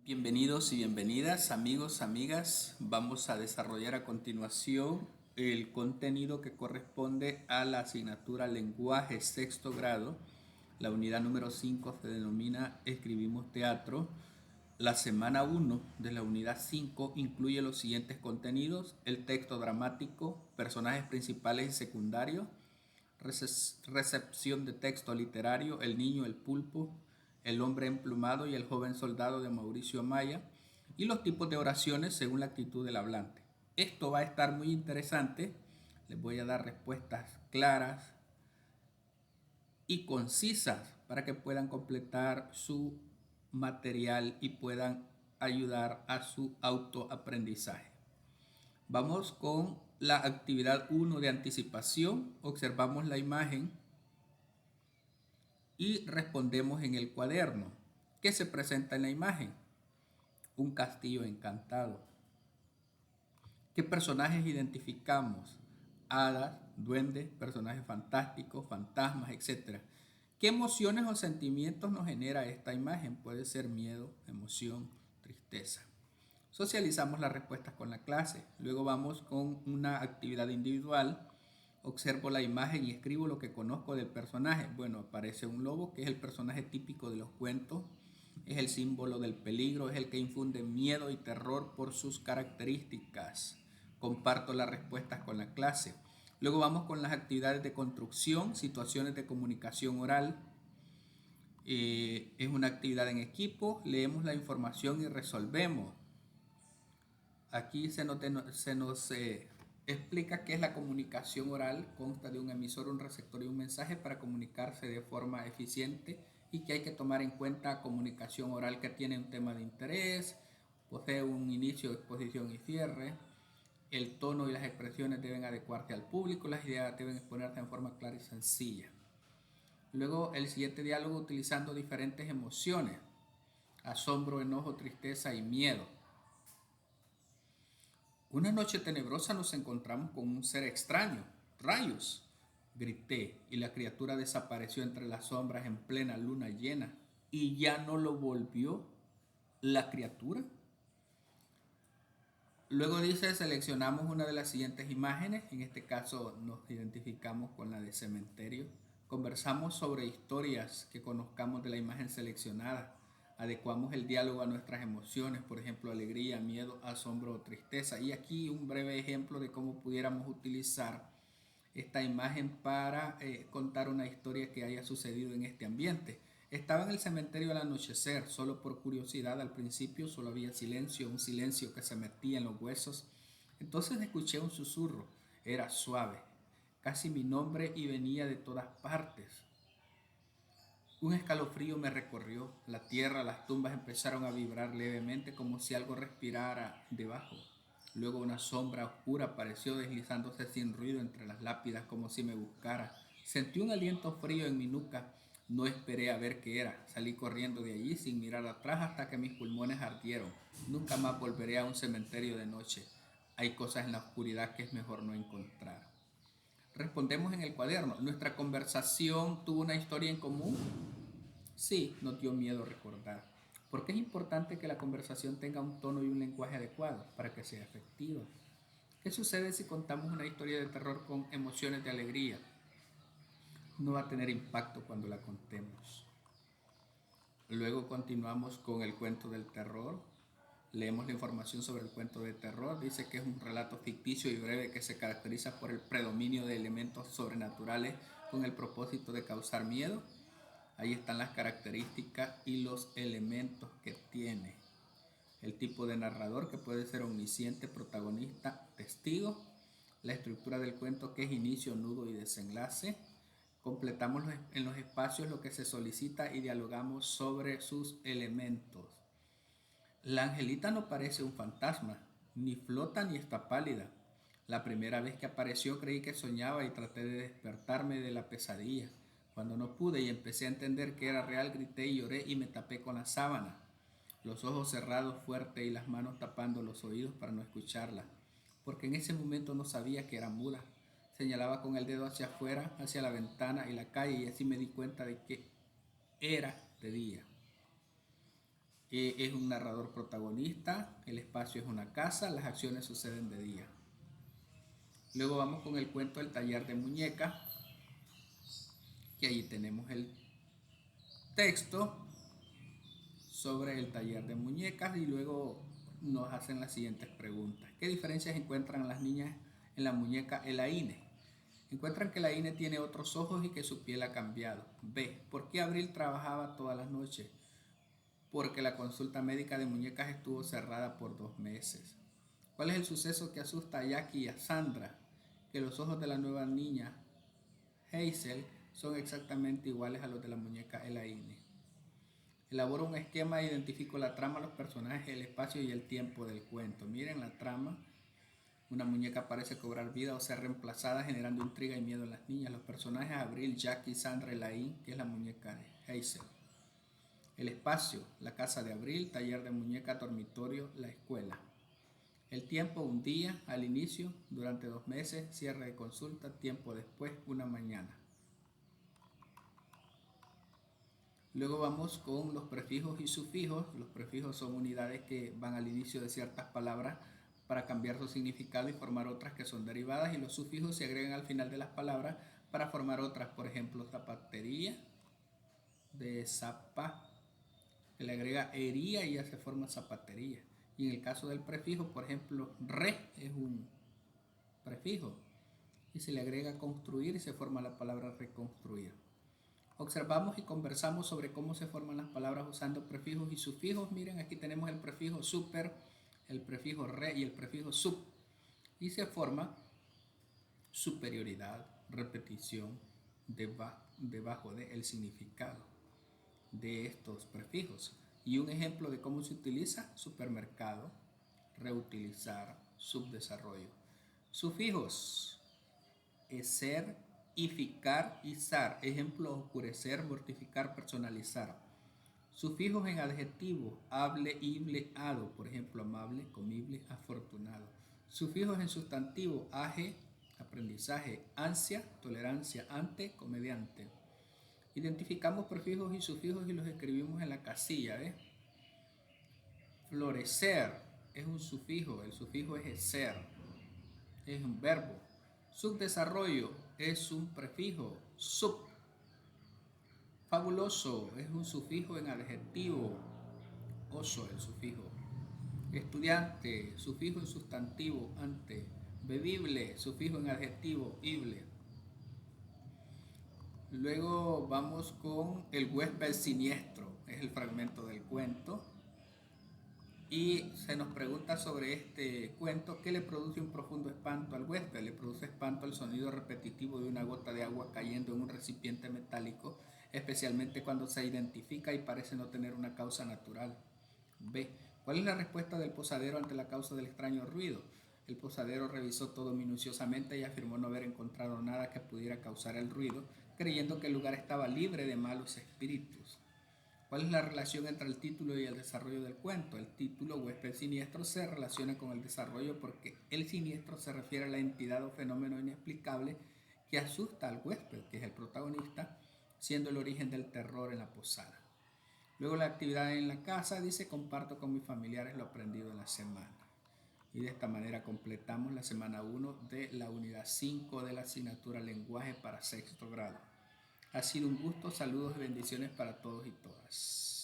Bienvenidos y bienvenidas, amigos, amigas. Vamos a desarrollar a continuación el contenido que corresponde a la asignatura Lenguaje sexto grado. La unidad número 5 se denomina Escribimos Teatro. La semana 1 de la unidad 5 incluye los siguientes contenidos: el texto dramático, personajes principales y secundarios, recepción de texto literario, El niño, el pulpo, El hombre emplumado y El joven soldado de Mauricio Maya, y los tipos de oraciones según la actitud del hablante. Esto va a estar muy interesante. Les voy a dar respuestas claras y concisas para que puedan completar su material y puedan ayudar a su autoaprendizaje. Vamos con la actividad 1 de anticipación. Observamos la imagen y respondemos en el cuaderno. ¿Qué se presenta en la imagen? Un castillo encantado. ¿Qué personajes identificamos? Hadas, duendes, personajes fantásticos, fantasmas, etc. ¿Qué emociones o sentimientos nos genera esta imagen? Puede ser miedo, emoción, tristeza. Socializamos las respuestas con la clase. Luego vamos con una actividad individual. Observo la imagen y escribo lo que conozco del personaje. Bueno, aparece un lobo, que es el personaje típico de los cuentos. Es el símbolo del peligro, es el que infunde miedo y terror por sus características. Comparto las respuestas con la clase. Luego vamos con las actividades de construcción, situaciones de comunicación oral. Es una actividad en equipo. Leemos la información y resolvemos. Aquí se nos explica qué es la comunicación oral. Consta de un emisor, un receptor y un mensaje para comunicarse de forma eficiente, y que hay que tomar en cuenta comunicación oral que tiene un tema de interés, posee un inicio, exposición y cierre. El tono y las expresiones deben adecuarse al público, las ideas deben exponerse en forma clara y sencilla. Luego el siguiente diálogo utilizando diferentes emociones: asombro, enojo, tristeza y miedo. Una noche tenebrosa nos encontramos con un ser extraño. ¡Rayos!, grité, y la criatura desapareció entre las sombras en plena luna llena. ¿Y ya no lo volvió la criatura? Luego dice, seleccionamos una de las siguientes imágenes. En este caso nos identificamos con la de cementerio. Conversamos sobre historias que conozcamos de la imagen seleccionada. Adecuamos el diálogo a nuestras emociones, por ejemplo, alegría, miedo, asombro o tristeza. Y aquí un breve ejemplo de cómo pudiéramos utilizar esta imagen para contar una historia que haya sucedido en este ambiente. Estaba en el cementerio al anochecer. Solo por curiosidad, al principio solo había silencio, un silencio que se metía en los huesos. Entonces escuché un susurro. Era suave, casi mi nombre, y venía de todas partes. Un escalofrío me recorrió. La tierra, las tumbas empezaron a vibrar levemente, como si algo respirara debajo. Luego una sombra oscura apareció, deslizándose sin ruido entre las lápidas, como si me buscara. Sentí un aliento frío en mi nuca. No esperé a ver qué era. Salí corriendo de allí sin mirar atrás hasta que mis pulmones ardieron. Nunca más volveré a un cementerio de noche. Hay cosas en la oscuridad que es mejor no encontrar. Respondemos en el cuaderno. ¿Nuestra conversación tuvo una historia en común? Sí, nos dio miedo recordar. ¿Por qué es importante que la conversación tenga un tono y un lenguaje adecuado para que sea efectiva? ¿Qué sucede si contamos una historia de terror con emociones de alegría? No va a tener impacto cuando la contemos. Luego continuamos con el cuento del terror. Leemos la información sobre el cuento de terror. Dice que es un relato ficticio y breve que se caracteriza por el predominio de elementos sobrenaturales con el propósito de causar miedo. Ahí están las características y los elementos que tiene. El tipo de narrador, que puede ser omnisciente, protagonista, testigo. La estructura del cuento, que es inicio, nudo y desenlace. Completamos en los espacios lo que se solicita y dialogamos sobre sus elementos. La angelita no parece un fantasma, ni flota ni está pálida. La primera vez que apareció creí que soñaba y traté de despertarme de la pesadilla. Cuando no pude y empecé a entender que era real, grité y lloré y me tapé con la sábana, los ojos cerrados fuerte y las manos tapando los oídos para no escucharla, porque en ese momento no sabía que era muda. Señalaba con el dedo hacia afuera, hacia la ventana y la calle, y así me di cuenta de que era de día. Es un narrador protagonista, el espacio es una casa, las acciones suceden de día. Luego vamos con el cuento El taller de muñecas, que ahí tenemos el texto sobre el taller de muñecas y luego nos hacen las siguientes preguntas. ¿Qué diferencias encuentran las niñas en la muñeca Elaine? Encuentran que Elaine tiene otros ojos y que su piel ha cambiado. B. ¿Por qué Abril trabajaba todas las noches? Porque la consulta médica de muñecas estuvo cerrada por 2 meses. ¿Cuál es el suceso que asusta a Jackie y a Sandra? Que los ojos de la nueva niña Hazel son exactamente iguales a los de la muñeca Elaine. Elaboro un esquema e identifico la trama, los personajes, el espacio y el tiempo del cuento. Miren la trama. Una muñeca parece cobrar vida o ser reemplazada, generando intriga y miedo en las niñas. Los personajes Abril, Jackie, Sandra, Elaine, que es la muñeca de Hazel. El espacio, la casa de Abril, taller de muñeca, dormitorio, la escuela. El tiempo, un día, al inicio, durante 2 meses, cierre de consulta, tiempo después, una mañana. Luego vamos con los prefijos y sufijos. Los prefijos son unidades que van al inicio de ciertas palabras para cambiar su significado y formar otras que son derivadas, y los sufijos se agregan al final de las palabras para formar otras. Por ejemplo, zapatería, de zapa, que le agrega ería y ya se forma zapatería. Y en el caso del prefijo, por ejemplo, re es un prefijo y se le agrega construir y se forma la palabra reconstruir. Observamos y conversamos sobre cómo se forman las palabras usando prefijos y sufijos. Miren, aquí tenemos el prefijo super, el prefijo re y el prefijo sub. Y se forma superioridad, repetición, debajo de el significado de estos prefijos. Y un ejemplo de cómo se utiliza: supermercado, reutilizar, subdesarrollo. Sufijos: ser, ificar, izar. Ejemplo: oscurecer, mortificar, personalizar. Sufijos en adjetivo: hable, ible, ado. Por ejemplo, amable, comible, afortunado. Sufijos en sustantivo: age, aprendizaje, ansia, tolerancia, ante, comediante. Identificamos prefijos y sufijos y los escribimos en la casilla. Florecer es un sufijo, el sufijo es ser, es un verbo. Subdesarrollo es un prefijo, sub. Fabuloso es un sufijo en adjetivo, oso el sufijo. Estudiante, sufijo en sustantivo, ante. Bebible, sufijo en adjetivo, ible. Luego vamos con el huésped siniestro, es el fragmento del cuento. Y se nos pregunta sobre este cuento: ¿qué le produce un profundo espanto al huésped? Le produce espanto el sonido repetitivo de una gota de agua cayendo en un recipiente metálico, especialmente cuando se identifica y parece no tener una causa natural. B. ¿Cuál es la respuesta del posadero ante la causa del extraño ruido? El posadero revisó todo minuciosamente y afirmó no haber encontrado nada que pudiera causar el ruido, creyendo que el lugar estaba libre de malos espíritus. ¿Cuál es la relación entre el título y el desarrollo del cuento? El título, huésped siniestro, se relaciona con el desarrollo porque el siniestro se refiere a la entidad o fenómeno inexplicable que asusta al huésped, que es el protagonista, siendo el origen del terror en la posada. Luego la actividad en la casa dice: comparto con mis familiares lo aprendido en la semana. Y de esta manera completamos la semana 1 de la unidad 5 de la asignatura Lenguaje para sexto grado. Ha sido un gusto, saludos y bendiciones para todos y todas.